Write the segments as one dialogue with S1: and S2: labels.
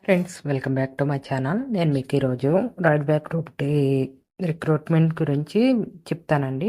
S1: Friends, welcome back to my channel. నేను మీకు ఈరోజు రైల్వే గ్రూప్ రిక్రూట్మెంట్ గురించి చెప్తానండి.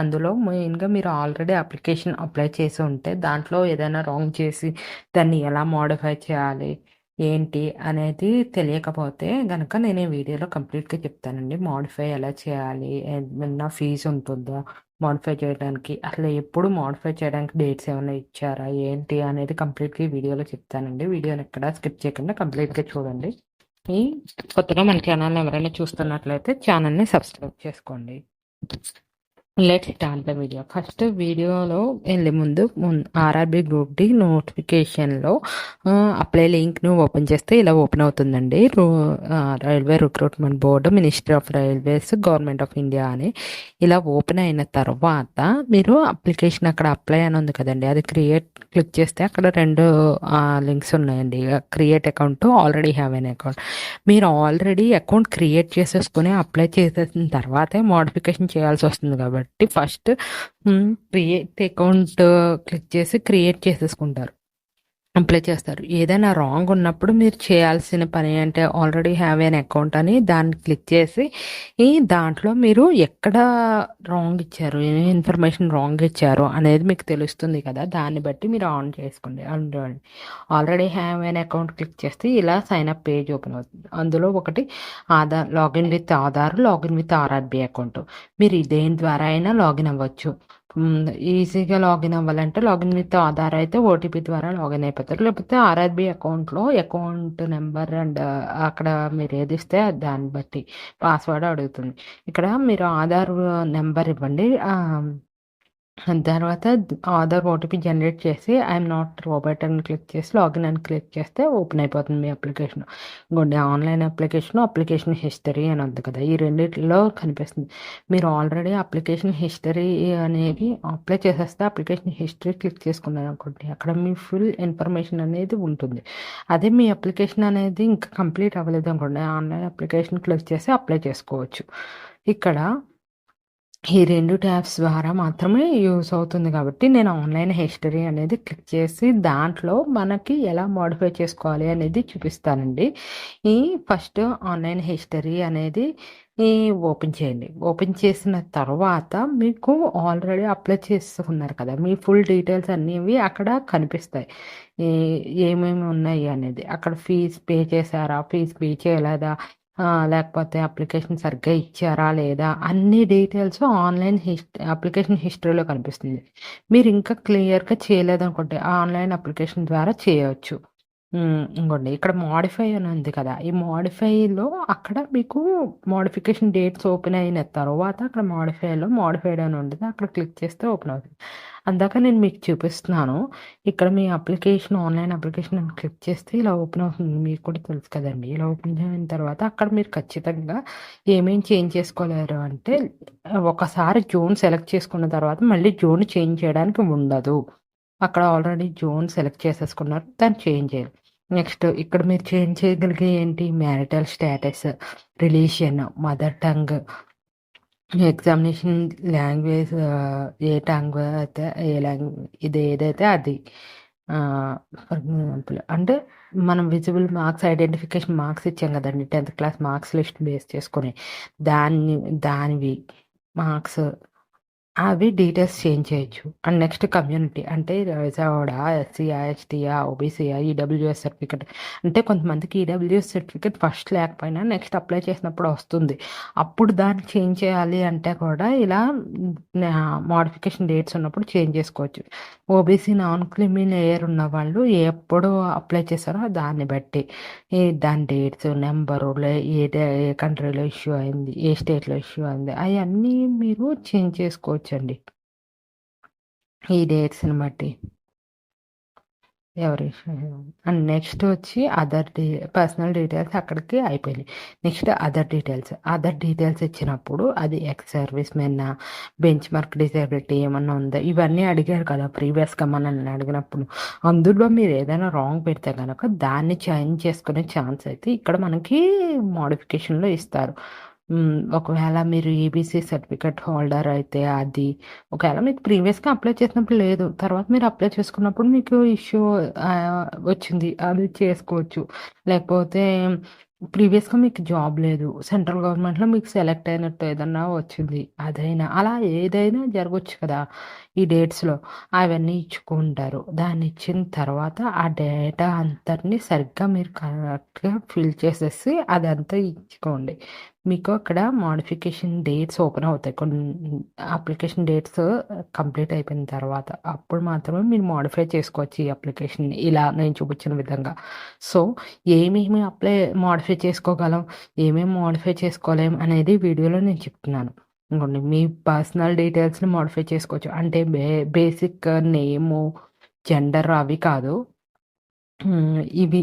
S1: అందులో మెయిన్గా మీరు ఆల్రెడీ అప్లికేషన్ అప్లై చేసి ఉంటే దాంట్లో ఏదైనా రాంగ్ చేసి దాన్ని ఎలా మోడిఫై చేయాలి ఏంటి అనేది తెలియకపోతే కనుక నేను ఈ వీడియోలో కంప్లీట్గా చెప్తానండి. మోడిఫై ఎలా చేయాలి, ఏమన్నా ఫీజు ఉంటుందా మోడిఫై చేయడానికి, అసలు ఎప్పుడు మోడిఫై చేయడానికి డేట్స్ ఏమైనా ఇచ్చారా ఏంటి అనేది కంప్లీట్గా ఈ వీడియోలో చెప్తానండి. వీడియోని ఎక్కడ స్కిప్ చేయకుండా కంప్లీట్గా చూడండి. ఈ కొత్తగా మన ఛానల్ ఎవరైనా చూస్తున్నట్లయితే ఛానల్ని సబ్స్క్రైబ్ చేసుకోండి. Let's start the video. First వీడియోలో వెళ్ళే ముందు ఆర్ఆర్బి గ్రూప్ డి నోటిఫికేషన్లో అప్లై లింక్ను ఓపెన్ చేస్తే ఇలా ఓపెన్ అవుతుందండి. Railway recruitment board, ministry of railways, government of India అని ఇలా ఓపెన్ అయిన తర్వాత మీరు అప్లికేషన్ అక్కడ అప్లై అని ఉంది కదండి, అది క్లిక్ చేస్తే అక్కడ రెండు లింక్స్ ఉన్నాయండి. Create account, already have an account. మీరు ఆల్రెడీ అకౌంట్ క్రియేట్ చేసేసుకుని అప్లై చేసేసిన తర్వాతే మోడిఫికేషన్ చేయాల్సి వస్తుంది కాబట్టి ఫస్ట్ క్రియేట్ అకౌంట్ క్లిక్ చేసి క్రియేట్ చేసేసుకుంటారు, అప్లై చేస్తారు. ఏదైనా రాంగ్ ఉన్నప్పుడు మీరు చేయాల్సిన పని అంటే ఆల్రెడీ హ్యావ్ ఎన్ అకౌంట్ అని దాన్ని క్లిక్ చేసి దాంట్లో మీరు ఎక్కడ రాంగ్ ఇచ్చారు, ఏ ఇన్ఫర్మేషన్ రాంగ్ ఇచ్చారు అనేది మీకు తెలుస్తుంది కదా, దాన్ని బట్టి మీరు ఆన్ చేసుకోండి. Already have an account click చేస్తే ఇలా సైన్ అప్ పేజ్ ఓపెన్ అవుతుంది. అందులో ఒకటి Aadhaar, login with Aadhaar, login with RRB account. మీరు దేని ద్వారా అయినా లాగిన్ అవ్వచ్చు. ఈజీగా లాగిన్ అవ్వాలంటే లాగిన్ విత్ ఆధార్ అయితే ఓటీపీ ద్వారా లాగిన్ అయిపోతారు. లేకపోతే ఆర్ఆర్బి అకౌంట్లో అకౌంట్ నెంబర్ అండ్ అక్కడ మీరు ఏది ఇస్తే దాన్ని బట్టి పాస్వర్డ్ అడుగుతుంది. ఇక్కడ మీరు ఆధార్ నెంబర్ ఇవ్వండి. తర్వాత ఆధార్ ఓటీపీ జనరేట్ చేసి ఐఎమ్ నాట్ రోబోట్ అని క్లిక్ చేసి లాగిన్ అని క్లిక్ చేస్తే ఓపెన్ అయిపోతుంది మీ అప్లికేషన్. ఇంకోండి ఆన్లైన్ అప్లికేషన్ హిస్టరీ అని ఉంది కదా, ఈ రెండిట్లో కనిపిస్తుంది. మీరు ఆల్రెడీ అప్లికేషన్ హిస్టరీ అనేది అప్లై చేసేస్తే అప్లికేషన్ హిస్టరీ క్లిక్ చేసుకున్నారు అనుకోండి, అక్కడ మీ ఫుల్ ఇన్ఫర్మేషన్ అనేది ఉంటుంది. అదే మీ అప్లికేషన్ అనేది ఇంకా కంప్లీట్ అవ్వలేదు అనుకోండి, ఆన్లైన్ అప్లికేషన్ క్లిక్ చేసి అప్లై చేసుకోవచ్చు. ఇక్కడ ఈ రెండు ట్యాబ్స్ ద్వారా మాత్రమే యూస్ అవుతుంది కాబట్టి నేను ఆన్లైన్ హిస్టరీ అనేది క్లిక్ చేసి దాంట్లో మనకి ఎలా మోడిఫై చేసుకోవాలి అనేది చూపిస్తానండి. ఈ ఫస్ట్ ఆన్లైన్ హిస్టరీ అనేది ఓపెన్ చేయండి. ఓపెన్ చేసిన తర్వాత మీకు ఆల్రెడీ అప్లై చేసుకున్నారు కదా, మీ ఫుల్ డీటెయిల్స్ అనేవి అక్కడ కనిపిస్తాయి. ఏమేమి ఉన్నాయి అనేది, అక్కడ ఫీజు పే చేశారా, ఫీజు పే చేయలేదా, లేకపోతే అప్లికేషన్ సరిగ్గా ఇచ్చారా లేదా, అన్ని డీటెయిల్స్ ఆన్లైన్ అప్లికేషన్ హిస్టరీలో కనిపిస్తుంది. మీరు ఇంకా క్లియర్గా చేయలేదనుకుంటే ఆన్లైన్ అప్లికేషన్ ద్వారా చేయవచ్చు. ఇంకోండి ఇక్కడ మోడిఫై అని ఉంది కదా, ఈ మోడిఫైలో అక్కడ మీకు మోడిఫికేషన్ డేట్స్ ఓపెన్ అయిన తర్వాత అక్కడ మోడిఫైడ్ అని ఉంటుంది, అక్కడ క్లిక్ చేస్తే ఓపెన్ అవుతుంది. అందాక నేను మీకు చూపిస్తున్నాను. ఇక్కడ మీ అప్లికేషన్, ఆన్లైన్ అప్లికేషన్ అని క్లిక్ చేస్తే ఇలా ఓపెన్ అవుతుంది. మీకు కూడా తెలుసు కదండి. ఇలా ఓపెన్ అయిన తర్వాత అక్కడ మీరు ఖచ్చితంగా ఏమేం చేంజ్ చేసుకోలేరు అంటే, ఒకసారి జోన్ సెలెక్ట్ చేసుకున్న తర్వాత మళ్ళీ జోన్ చేంజ్ చేయడానికి ఉండదు. అక్కడ ఆల్రెడీ జోన్ సెలెక్ట్ చేసేసుకున్నారు, దాన్ని చేంజ్ చేయాలి. నెక్స్ట్ ఇక్కడ మీరు చేంజ్ చేయగలిగే ఏంటి, marital status, religion, mother tongue, examination language, ఏ టంగ్ అయితే ఇది ఏదైతే అది. ఫర్ ఎగ్జాంపుల్ అంటే మనం విజిబుల్ మార్క్స్, ఐడెంటిఫికేషన్ మార్క్స్ ఇచ్చాం కదండి 10th class marks list base చేసుకొని, దానివి మార్క్స్ అవి డీటెయిల్స్ చేంజ్ చేయొచ్చు. అండ్ నెక్స్ట్ కమ్యూనిటీ అంటే రిజర్వ్డా, ఎస్సీయా, ఎస్టీయా, ఓబీసీయా, ఈడబ్ల్యూఎస్ సర్టిఫికెట్. అంటే కొంతమందికి ఈడబ్ల్యూఎస్ సర్టిఫికెట్ ఫస్ట్ లేకపోయినా నెక్స్ట్ అప్లై చేసినప్పుడు వస్తుంది, అప్పుడు దాన్ని చేంజ్ చేయాలి అంటే కూడా ఇలా మోడిఫికేషన్ డేట్స్ ఉన్నప్పుడు చేంజ్ చేసుకోవచ్చు. ఓబీసీ నాన్ క్రిమి లేయర్ ఉన్న వాళ్ళు ఎప్పుడు అప్లై చేస్తారో దాన్ని బట్టి దాని డేట్స్, నెంబరు, ఏ కంట్రీలో ఇష్యూ అయింది, ఏ స్టేట్లో ఇష్యూ అయింది, అవన్నీ మీరు చేంజ్ చేసుకోవచ్చండి ఈ డేట్స్ని బట్టి ఎవరి. అండ్ నెక్స్ట్ వచ్చి పర్సనల్ డీటెయిల్స్ అక్కడికి అయిపోయినాయి. నెక్స్ట్ అదర్ డీటెయిల్స్ ఇచ్చినప్పుడు అది ఎక్స్ సర్వీస్ మెన్నా, బెంచ్ మార్క్ డిసేబిలిటీ ఏమన్నా ఉందా, ఇవన్నీ అడిగారు కదా ప్రీవియస్గా మనల్ని అడిగినప్పుడు. అందులో మీరు ఏదైనా రాంగ్ పెడితే కనుక దాన్ని చేంజ్ చేసుకునే ఛాన్స్ అయితే ఇక్కడ మనకి మోడిఫికేషన్లో ఇస్తారు. ఒకవేళ మీరు ఈబీసీ సర్టిఫికేట్ హోల్డర్ అయితే అది. ఒకవేళ మీకు ప్రీవియస్‌గా అప్లై చేసినప్పుడు లేదు. తర్వాత మీరు అప్లై చేసుకున్నప్పుడు మీకు ఇష్యూ వచ్చింది. అది చేసుకోవచ్చు. లేకపోతే ప్రీవియస్‌గా మీకు జాబ్ లేదు. సెంట్రల్ గవర్నమెంట్‌లో మీకు సెలెక్ట్ అయినట్టు ఏదన్నా వచ్చింది. అదైనా అలా ఏదైనా జరగొచ్చు కదా! ఈ డేట్స్‌లో. అవన్నీ ఇచ్చుకుంటారు. దాన్ని ఇచ్చిన తర్వాత ఆ డేటా అంతటిని సరిగ్గా మీరు కరెక్ట్‌గా ఫిల్ చేసేసి అదంతా ఇచ్చుకోండి. మీకు అక్కడ మోడిఫికేషన్ డేట్స్ ఓపెన్ అవుతాయి. కొన్ని అప్లికేషన్ డేట్స్ కంప్లీట్ అయిపోయిన తర్వాత. అప్పుడు మాత్రమే మీరు మోడిఫై చేసుకోవచ్చు ఈ అప్లికేషన్‌ని. ఇలా నేను చూపించిన విధంగా. సో, ఏమేమి మోడిఫై చేసుకోగలం, ఏమేమి మోడిఫై చేసుకోలేం అనేది వీడియోలో నేను చెప్తున్నాను. ఇంగోండి మీ పర్సనల్ డీటెయిల్స్‌ని మోడిఫై చేసుకోవచ్చు. అంటే బేసిక్ నేము, జెండర్ అవి కాదు. ఇవి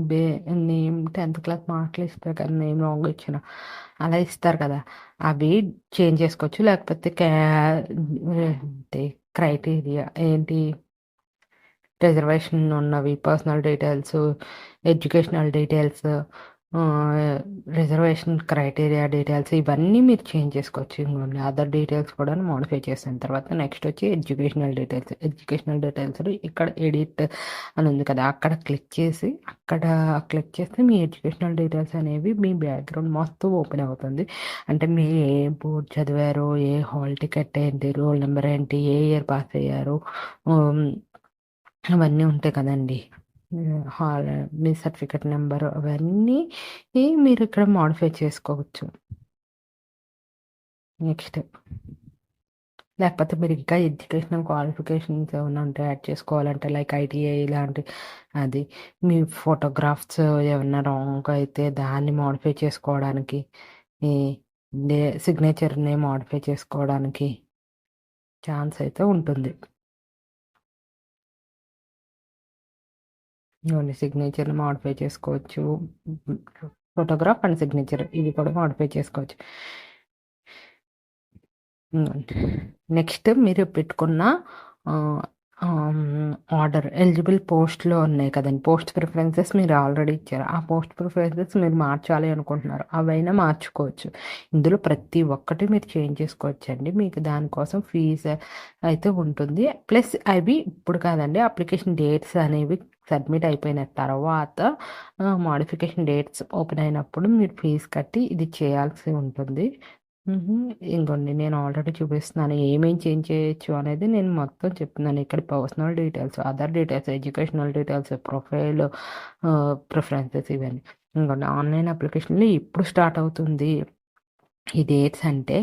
S1: బే నేమ్ 10థ్ క్లాస్ మార్కులు ఇస్తారు కదా! నేమ్ రాంగ్‌గా ఇచ్చిన. అలా ఇస్తారు కదా! అవి చేంజ్ చేసుకోవచ్చు. లేకపోతే ఏంటి క్రైటీరియా ఏంటి రిజర్వేషన్ ఉన్నవి, personal details, educational details, reservation criteria details ఇవన్నీ మీరు చేంజ్ చేసుకోవచ్చు. ఇంగోండి అదర్ డీటెయిల్స్ కూడా మోడిఫై చేసిన తర్వాత నెక్స్ట్ వచ్చి ఎడ్యుకేషనల్ డీటెయిల్స్. ఎడ్యుకేషనల్ డీటెయిల్స్‌లో ఇక్కడ ఎడిట్ అని ఉంది కదా! అక్కడ క్లిక్ చేస్తే మీ ఎడ్యుకేషనల్ డీటెయిల్స్ అనేవి మీ బ్యాక్‌గ్రౌండ్ మొత్తం ఓపెన్ అవుతుంది. అంటే మీరు ఏ బోర్డ్ చదివారో, ఏ హాల్ టికెట్ ఏంటి, రోల్ నంబర్ ఏంటి, ఏ ఇయర్ పాస్ అయ్యారు, హ్మ్. అవన్నీ ఉంటాయి కదండీ! హాల్ మీ సర్టిఫికేట్ నంబర్ అవన్నీ మీరు ఇక్కడ మోడిఫై చేసుకోవచ్చు. నెక్స్ట్ లేకపోతే మీరు ఇంకా ఎడ్యుకేషనల్ క్వాలిఫికేషన్స్ ఏమన్నా ఉంటే యాడ్ చేసుకోవాలంటే లైక్ ఐటీఐ ఇలాంటి అది. మీ ఫోటోగ్రాఫ్స్ ఏమన్నా రాంగ్ అయితే దాన్ని మోడిఫై చేసుకోవడానికి, ఈ సిగ్నేచర్‌ని మోడిఫై చేసుకోవడానికి ఛాన్స్ అయితే ఉంటుంది. ఇగోండి సిగ్నేచర్‌ని మోడిఫై చేసుకోవచ్చు. ఫోటోగ్రాఫ్ అండ్ సిగ్నేచర్ ఇవి కూడా మోడిఫై చేసుకోవచ్చు. నెక్స్ట్ మీరు పెట్టుకున్న ఆహ్, ఆర్డర్ ఎలిజిబుల్ పోస్ట్‌లో ఉన్నాయి కదండీ! పోస్ట్ ప్రిఫరెన్సెస్ మీరు ఆల్రెడీ ఇచ్చారు. ఆ పోస్ట్ ప్రిఫరెన్సెస్ మీరు మార్చాలి అనుకుంటున్నారు. అవైనా మార్చుకోవచ్చు. ఇందులో ప్రతి ఒక్కటి మీరు చేంజ్ చేసుకోవచ్చండి. మీకు దానికోసం ఫీజ్ అయితే ఉంటుంది. ప్లస్ అవి ఇప్పుడు కాదండి అప్లికేషన్ డేట్స్ అనేవి సబ్మిట్ అయిపోయిన తర్వాత మోడిఫికేషన్ డేట్స్ ఓపెన్ అయినప్పుడు మీరు ఫీజ్ కట్టి ఇది చేయాల్సి ఉంటుంది. ఇంగోండి నేను ఆల్రెడీ చూపిస్తున్నాను. ఏమేం చేంజ్ చేయొచ్చు అనేది నేను మొత్తం చెప్తున్నాను. ఇక్కడ personal details, other details, educational details, profile preferences ఇవన్నీ. ఇంగోండి ఆన్‌లైన్ అప్లికేషన్‌లో ఇప్పుడు స్టార్ట్ అవుతుంది. ఈ డేట్స్ అంటే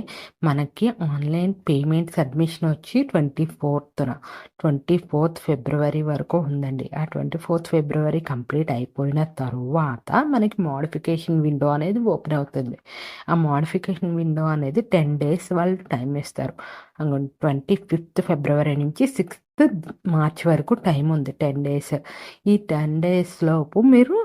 S1: మనకి ఆన్‌లైన్ పేమెంట్ సబ్మిషన్ వచ్చి 24థ్ ఫిబ్రవరి వరకు ఉందండి. ఆ 24థ్ ఫిబ్రవరి కంప్లీట్ అయిపోయిన తరువాత మనకి మోడిఫికేషన్ విండో అనేది ఓపెన్ అవుతుంది. ఆ మోడిఫికేషన్ విండో అనేది 10 డేస్ వాళ్ళు టైం ఇస్తారు. 25థ్ ఫిబ్రవరి నుంచి 6థ్ మార్చ్ వరకు టైం ఉంది 10 డేస్. ఈ 10 డేస్ లోపు మీరు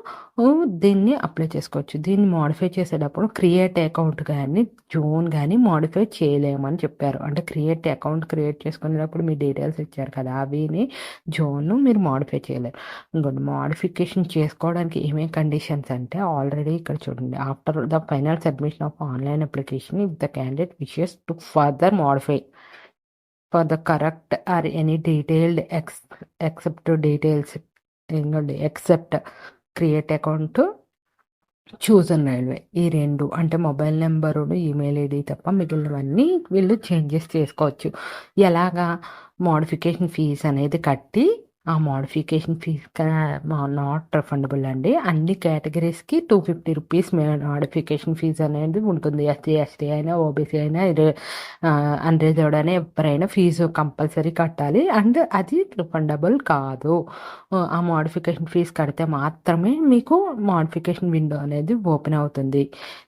S1: దీన్ని అప్లై చేసుకోవచ్చు. దీన్ని మోడిఫై చేసేటప్పుడు క్రియేట్ అకౌంట్ గాని, జోన్ గాని మోడిఫై చేయలేమని చెప్పారు. అంటే అకౌంట్ క్రియేట్ చేసుకునేటప్పుడు మీ డీటెయిల్స్ ఇచ్చారు కదా! అవిని జోన్‌ను మీరు మోడిఫై చేయలేరు. ఇంకోటి మోడిఫికేషన్ చేసుకోవడానికి ఏమేం కండిషన్స్ అంటే ఆల్రెడీ ఇక్కడ చూడండి. After the final submission of online application if the candidate wishes to further modify for the correct or any detailed except create account chosen railway. ఈ 2 అంటే మొబైల్ నంబరును, ఈమెయిల్ ఐడీ తప్ప మిగిలినవన్నీ వీళ్ళు చేంజెస్ చేసుకోవచ్చు. ఎలాగా? మోడిఫికేషన్ ఫీజ్ అనేది కట్టి ఆ మోడిఫికేషన్ ఫీజ్ నాట్ రిఫండబుల్ అండి. అన్ని కేటగరీస్‌కి రూ. 250 మోడిఫికేషన్ ఫీజ్ అనేది ఉంటుంది. ఎస్సీ, ఎస్టీ అయినా, ఓబీసీ అయినా, అన్‌రిజర్వ్డ్ అయినా ఎవరైనా ఫీజు కంపల్సరీ కట్టాలి. అండ్ అది రిఫండబుల్ కాదు. ఆ మోడిఫికేషన్ ఫీజ్ కడితే మాత్రమే మీకు మోడిఫికేషన్ విండో అనేది ఓపెన్ అవుతుంది.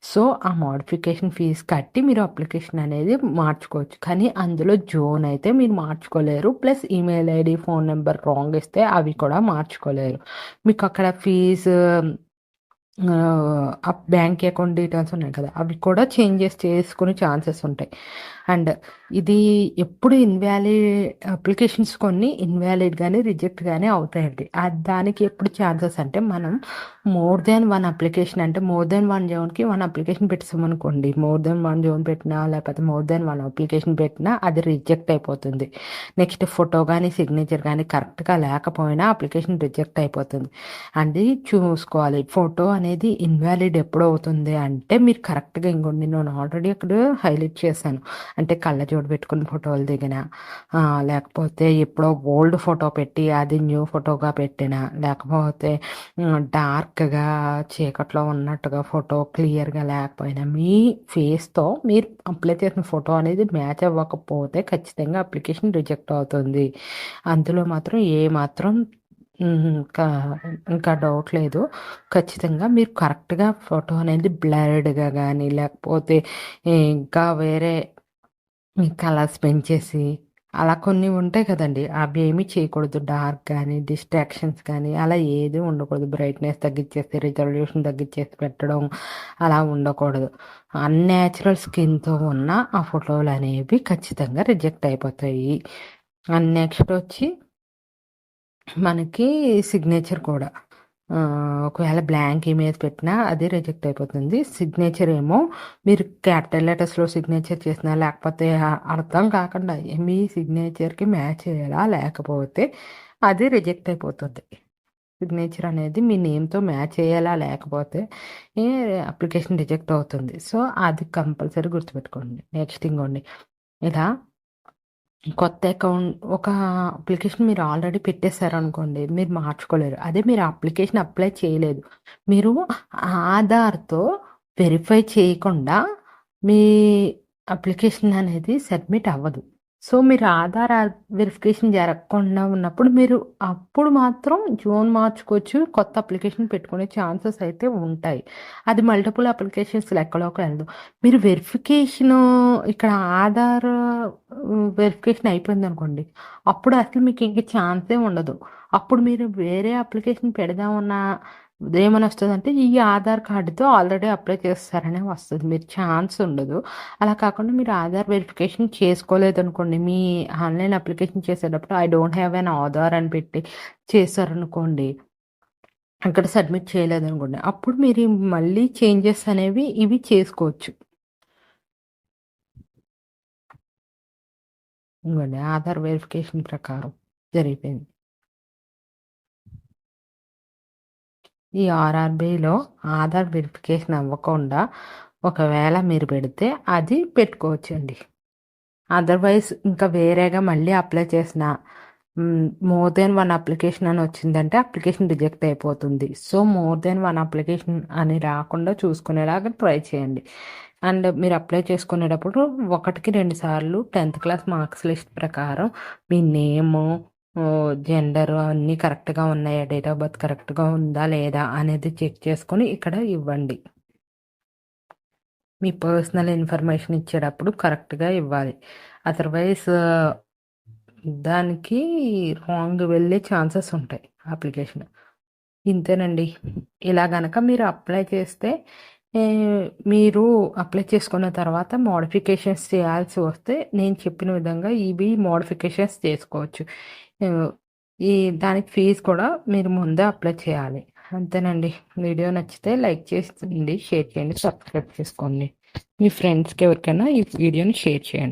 S1: సో, ఆ మోడిఫికేషన్ ఫీజ్ కట్టి మీరు అప్లికేషన్ అనేది మార్చుకోవచ్చు. కానీ అందులో జోన్ అయితే మీరు మార్చుకోలేరు. Plus email ID, phone number wrong ఇస్తే అవి కూడా మార్చుకోలేరు. మీకు అక్కడ ఫీజు బ్యాంక్ అకౌంట్ డీటెయిల్స్ ఉన్నాయి కదా! అవి కూడా చేంజెస్ చేసుకునే ఛాన్సెస్ ఉంటాయి. అండ్ ఇది ఎప్పుడు అప్లికేషన్స్ కొన్ని ఇన్వాలిడ్ గానీ, రిజెక్ట్ గానీ అవుతాయండి. దానికి ఎప్పుడు ఛాన్సెస్ అంటే మనం మోర్ దాన్ 1 అప్లికేషన్ అంటే మోర్ దాన్ 1 జోన్‌కి 1 అప్లికేషన్ పెట్టేసామనుకోండి. మోర్ దాన్ 1 జోన్ పెట్టినా లేకపోతే మోర్ దాన్ 1 అప్లికేషన్ పెట్టినా అది రిజెక్ట్ అయిపోతుంది. నెక్స్ట్ ఫోటో గానీ, సిగ్నేచర్ గానీ కరెక్ట్‌గా లేకపోయినా అప్లికేషన్ రిజెక్ట్ అయిపోతుంది. అది చూసుకోవాలి. ఫోటో అనేది ఇన్వాలిడ్ ఎప్పుడు అవుతుంది అంటే మీరు కరెక్ట్‌గా ఇంకోండి నేను ఆల్రెడీ అక్కడ హైలైట్ చేశాను. అంటే కళ్ళజోడు పెట్టుకుని ఫోటోలు దిగిన, లేకపోతే ఎప్పుడో ఓల్డ్ ఫోటో పెట్టి అది న్యూ ఫోటోగా పెట్టిన, లేకపోతే డార్క్‌గా చీకట్లో ఉన్నట్టుగా ఫోటో క్లియర్‌గా లేకపోయినా మీ ఫేస్‌తో మీరు అప్లై చేసిన ఫోటో అనేది మ్యాచ్ అవ్వకపోతే ఖచ్చితంగా అప్లికేషన్ రిజెక్ట్ అవుతుంది. అందులో మాత్రం ఏమాత్రం ఇంకా డౌట్ లేదు. ఖచ్చితంగా మీరు కరెక్ట్‌గా ఫోటో అనేది బ్లర్డ్‌గా గానీ, లేకపోతే ఇంకా వేరే కలర్స్ పెంచేసి అలా కొన్ని ఉంటాయి కదండీ! అవేమీ చేయకూడదు. డార్క్ గానీ, డిస్ట్రాక్షన్స్ కానీ అలా ఏది ఉండకూడదు. బ్రైట్‌నెస్ తగ్గిచ్చేసి, రిజల్యూషన్ తగ్గిచ్చేసి పెట్టడం అలా ఉండకూడదు. అన్‌న్యాచురల్ స్కిన్‌తో ఉన్న ఆ ఫోటోలనేవి ఖచ్చితంగా రిజెక్ట్ అయిపోతాయి. అండ్ నెక్స్టొచ్చి మనకి సిగ్నేచర్ కూడా. ఒకవేళ బ్లాంక్ ఇమేజ్ పెట్టినా అది రిజెక్ట్ అయిపోతుంది. సిగ్నేచర్ ఏమో మీరు క్యాపిటల్ లెటర్స్‌లో సిగ్నేచర్ చేసినా లేకపోతే అర్థం కాకుండా మీ సిగ్నేచర్‌కి మ్యాచ్ అయ్యేలా లేకపోతే అది రిజెక్ట్ అయిపోతుంది. సిగ్నేచర్ అనేది మీ నేమ్‌తో మ్యాచ్ అయ్యేలా లేకపోతే అప్లికేషన్ రిజెక్ట్ అవుతుంది. సో, అది కంపల్సరీ గుర్తుపెట్టుకోండి. నెక్స్ట్ ఇంకోండి ఇలా కొత్త ఒక అప్లికేషన్ మీరు ఆల్రెడీ పెట్టేసారనుకోండి, మీరు మార్చుకోలేరు. అదే మీరు అప్లికేషన్ అప్లై చేయలేదు. మీరు ఆధార్‌తో వెరిఫై చేయకుండా మీ అప్లికేషన్ అనేది సబ్మిట్ అవ్వదు. సో, మీరు ఆధార్ వెరిఫికేషన్ జరగకుండా ఉన్నప్పుడు అప్పుడు మాత్రం జోన్ మార్చుకోవచ్చు. కొత్త అప్లికేషన్ పెట్టుకునే ఛాన్సెస్ అయితే ఉంటాయి. అది మల్టిపుల్ అప్లికేషన్స్ లెక్కలోకి వెళ్ళదు. మీరు వెరిఫికేషను ఇక్కడ ఆధార్ వెరిఫికేషన్ అయిపోయిందనుకోండి. అప్పుడు అసలు మీకు ఇంక ఛాన్సే ఉండదు. అప్పుడు మీరు వేరే అప్లికేషన్ పెడదామన్నా ఏమని వస్తదంటే, ఈ ఆధార్ కార్డ్‌తో ఆల్రెడీ అప్లై చేసేసారనే వస్తది. మీరు ఛాన్స్ ఉండదు. అలా కాకుండా మీరు ఆధార్ వెరిఫికేషన్ చేసుకోలేదనుకోండి, మీ ఆన్‌లైన్ అప్లికేషన్ చేసేటప్పుడు I don't have an Aadhaar అని పెట్టి చేశారనుకోండి, అక్కడ సబ్మిట్ చేయలేదనుకోండి, అప్పుడు మీరు మళ్ళీ చేంజెస్ అనేవి ఇవి చేసుకోవచ్చు. ఇదిగోండి ఆధార్ వెరిఫికేషన్ ప్రకారం జరిగిపోయింది. ఈ ఆర్ఆర్‌బీలో ఆధార్ వెరిఫికేషన్ అవ్వకుండా ఒకవేళ మీరు పెడితే అది పెట్టుకోవచ్చండి. అదర్‌వైజ్ ఇంకా వేరేగా మళ్ళీ అప్లై చేసినా మోర్ దెన్ 1 అప్లికేషన్ అని వచ్చిందంటే అప్లికేషన్ రిజెక్ట్ అయిపోతుంది. సో, మోర్ దెన్ 1 అప్లికేషన్ అని రాకుండా చూసుకునేలాగా ట్రై చేయండి. అండ్ మీరు అప్లై చేసుకునేటప్పుడు 1కి 2 సార్లు 10th క్లాస్ మార్క్స్ లిస్ట్ ప్రకారం మీ నేము, జెండరు అన్నీ కరెక్ట్‌గా ఉన్నాయా, డేట్ ఆఫ్ బర్త్ కరెక్ట్‌గా ఉందా లేదా అనేది చెక్ చేసుకొని ఇక్కడ ఇవ్వండి. మీ పర్సనల్ ఇన్ఫర్మేషన్ ఇచ్చేటప్పుడు కరెక్ట్‌గా ఇవ్వాలి. అదర్‌వైజ్ దానికి రాంగ్ వెళ్ళే ఛాన్సెస్ ఉంటాయి అప్లికేషన్. ఇంతేనండి. ఇలా గనక మీరు అప్లై చేస్తే మీరు అప్లై చేసుకున్న తర్వాత మోడిఫికేషన్స్ చేయాల్సి వస్తే నేను చెప్పిన విధంగా ఇవి మోడిఫికేషన్స్ చేసుకోవచ్చు. ఆహ్, ఈ దానికి ఫీజ్ కూడా మీరు ముందే అప్లై చేయాలి. అంతేనండి. వీడియో నచ్చితే లైక్ చేయండి, షేర్ చేయండి, సబ్స్క్రైబ్ చేసుకోండి. మీ ఫ్రెండ్స్‌కి ఎవరికైనా ఈ వీడియోని షేర్ చేయండి.